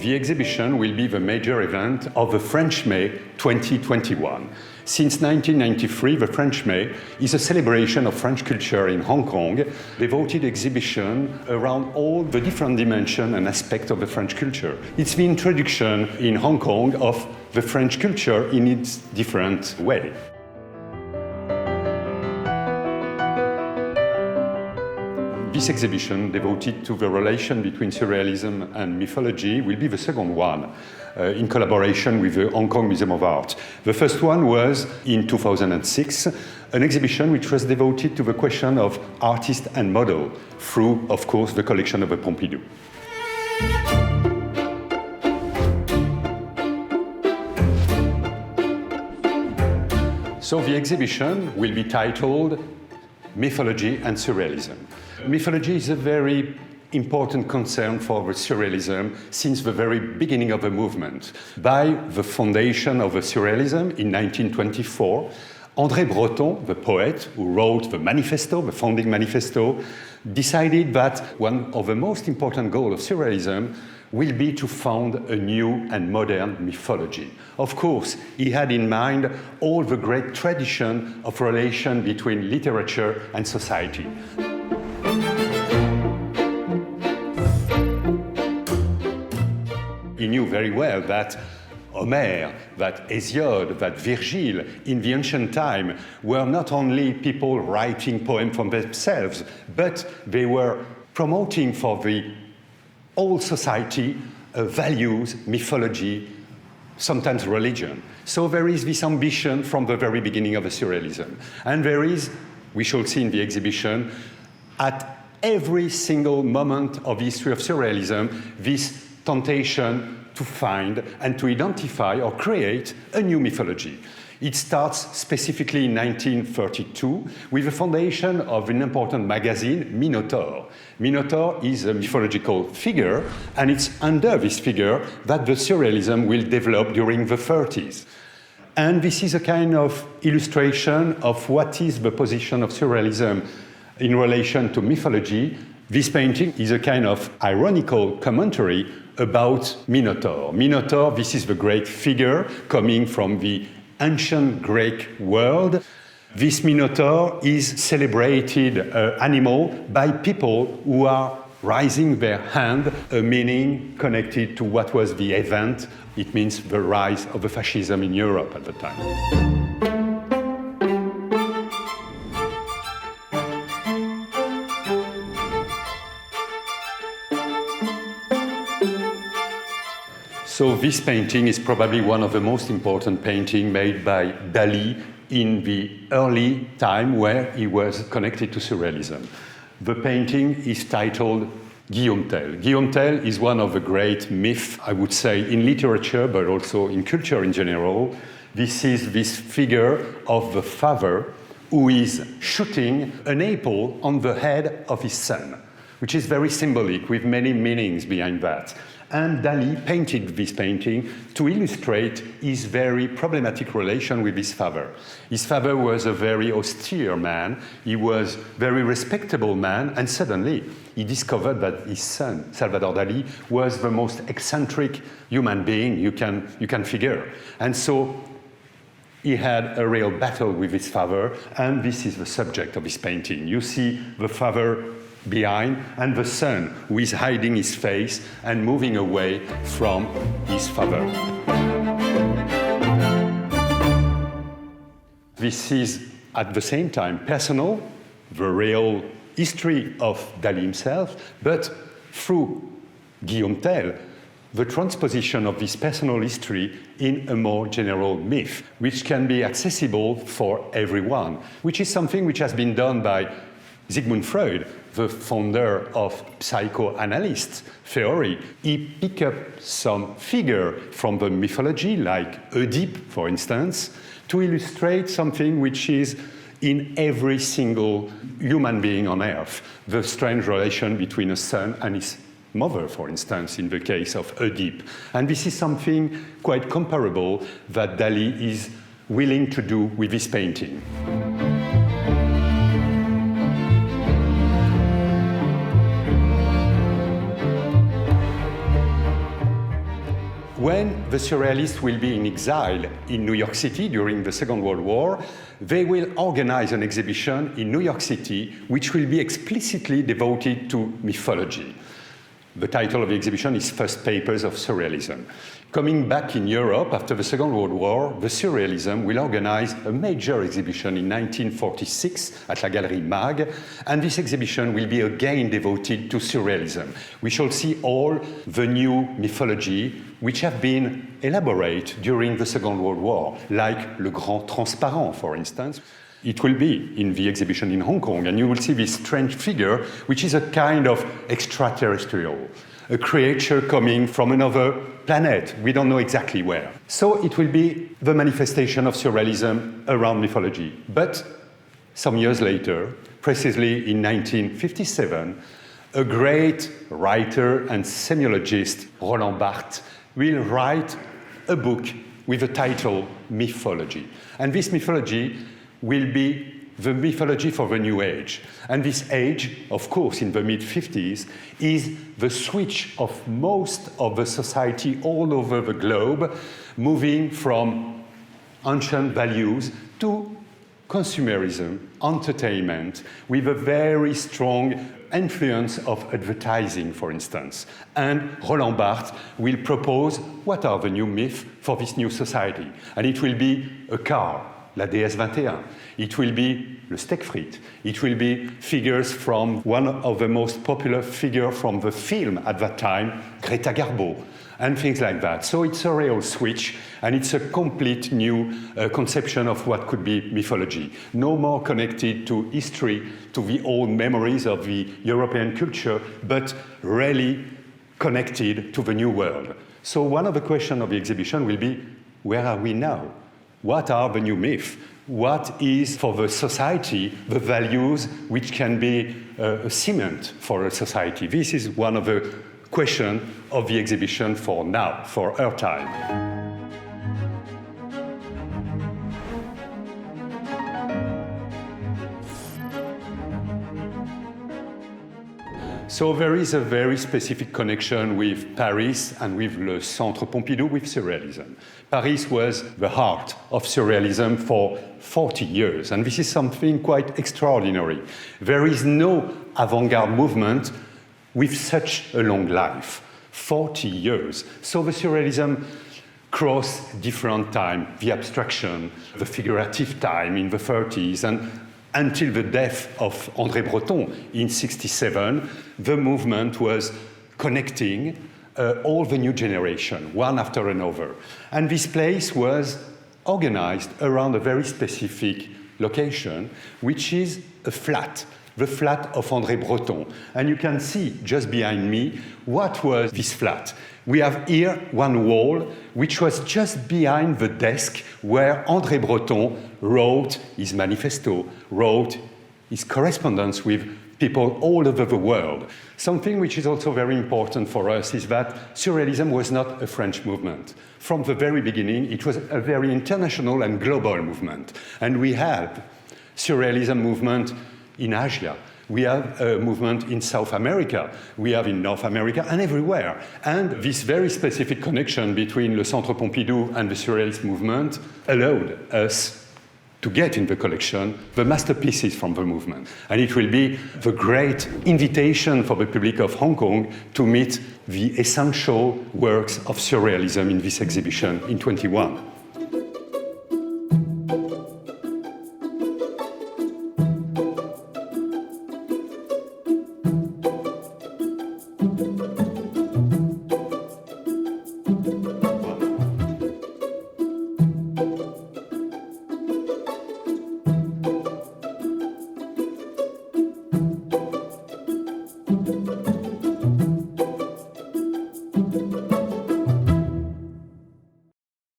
the exhibition will be the major event of the French May 2021. Since 1993, the French May is a celebration of French culture in Hong Kong, devoted exhibition around all the different dimensions and aspects of the French culture. It's the introduction in Hong Kong of the French culture in its different way. This exhibition, devoted to the relation between surrealism and mythology, will be the second one in collaboration with the Hong Kong Museum of Art. The first one was in 2006, an exhibition which was devoted to the question of artist and model through, of course, the collection of the Pompidou. So the exhibition will be titled Mythology and Surrealism. Mythology is a very important concern for the Surrealism since the very beginning of the movement. By the foundation of the Surrealism in 1924, André Breton, the poet who wrote the manifesto, the founding manifesto, decided that one of the most important goals of Surrealism will be to found a new and modern mythology. Of course, he had in mind all the great tradition of relation between literature and society. He knew very well that Homer, that Hesiod, that Virgil, in the ancient time, were not only people writing poems for themselves, but they were promoting for the whole society values, mythology, sometimes religion. So there is this ambition from the very beginning of the Surrealism. And there is, we shall see in the exhibition, at every single moment of the history of Surrealism, this temptation to find and to identify or create a new mythology. It starts specifically in 1932 with the foundation of an important magazine, Minotaur. Minotaur is a mythological figure, and it's under this figure that the Surrealism will develop during the 30s. And this is a kind of illustration of what is the position of Surrealism in relation to mythology. This painting is a kind of ironical commentary about Minotaur. Minotaur, this is the great figure coming from the ancient Greek world. This Minotaur is celebrated animal by people who are raising their hand, a meaning connected to what was the event. It means the rise of the fascism in Europe at the time. So this painting is probably one of the most important paintings made by Dali in the early time where he was connected to Surrealism. The painting is titled Guillaume Tell. Guillaume Tell is one of the great myths, I would say, in literature, but also in culture in general. This is this figure of the father who is shooting an apple on the head of his son, which is very symbolic, with many meanings behind that. And Dali painted this painting to illustrate his very problematic relation with his father. His father was a very austere man, he was a very respectable man, and suddenly he discovered that his son, Salvador Dali, was the most eccentric human being you can figure. And so he had a real battle with his father, and this is the subject of his painting. You see the father behind, and the son who is hiding his face and moving away from his father. This is at the same time personal, the real history of Dali himself, but through Guillaume Tell, the transposition of this personal history in a more general myth, which can be accessible for everyone, which is something which has been done by Sigmund Freud, the founder of psychoanalyst theory. He picked up some figure from the mythology, like Oedipe, for instance, to illustrate something which is in every single human being on Earth, the strange relation between a son and his mother, for instance, in the case of Oedipe. And this is something quite comparable that Dali is willing to do with this painting. when the Surrealists will be in exile in New York City during the Second World War, they will organize an exhibition in New York City which will be explicitly devoted to mythology. The title of the exhibition is First Papers of Surrealism. Coming back in Europe after the Second World War, the Surrealism will organize a major exhibition in 1946 at La Galerie Mag, and this exhibition will be again devoted to Surrealism. We shall see all the new mythology which have been elaborated during the Second World War, like Le Grand Transparent, for instance. It will be in the exhibition in Hong Kong, and you will see this strange figure, which is a kind of extraterrestrial, a creature coming from another planet. We don't know exactly where. So it will be the manifestation of Surrealism around mythology. But some years later, precisely in 1957, a great writer and semiologist, Roland Barthes, will write a book with the title Mythology. And this mythology will be the mythology for the new age. And this age, of course, in the mid-50s, is the switch of most of the society all over the globe, moving from ancient values to consumerism, entertainment, with a very strong influence of advertising, for instance. And Roland Barthes will propose what are the new myths for this new society. And it will be a car, La déesse 21. It will be le steak frites. It will be figures from one of the most popular figures from the film at that time, Greta Garbo, and things like that. So it's a real switch, and it's a complete new conception of what could be mythology. No more connected to history, to the old memories of the European culture, but really connected to the new world. So one of the questions of the exhibition will be, where are we now? What are the new myths? What is for the society the values which can be a cement for a society? This is one of the questions of the exhibition for now, for our time. So there is a very specific connection with Paris and with le Centre Pompidou, with Surrealism. Paris was the heart of Surrealism for 40 years, and this is something quite extraordinary. There is no avant-garde movement with such a long life, 40 years. So the Surrealism crossed different time, the abstraction, the figurative time in the 30s, and until the death of André Breton in 1967, the movement was connecting all the new generation, one after another. And this place was organized around a very specific location, which is a flat, the flat of André Breton. And you can see just behind me what was this flat. We have here one wall, which was just behind the desk where André Breton wrote his manifesto, wrote his correspondence with people all over the world. Something which is also very important for us is that Surrealism was not a French movement. From the very beginning, it was a very international and global movement. And we have Surrealism movement in Asia. We have a movement in South America, we have in North America, and everywhere. And this very specific connection between le Centre Pompidou and the Surrealist movement allowed us to get in the collection the masterpieces from the movement. And it will be the great invitation for the public of Hong Kong to meet the essential works of Surrealism in this exhibition in 2021.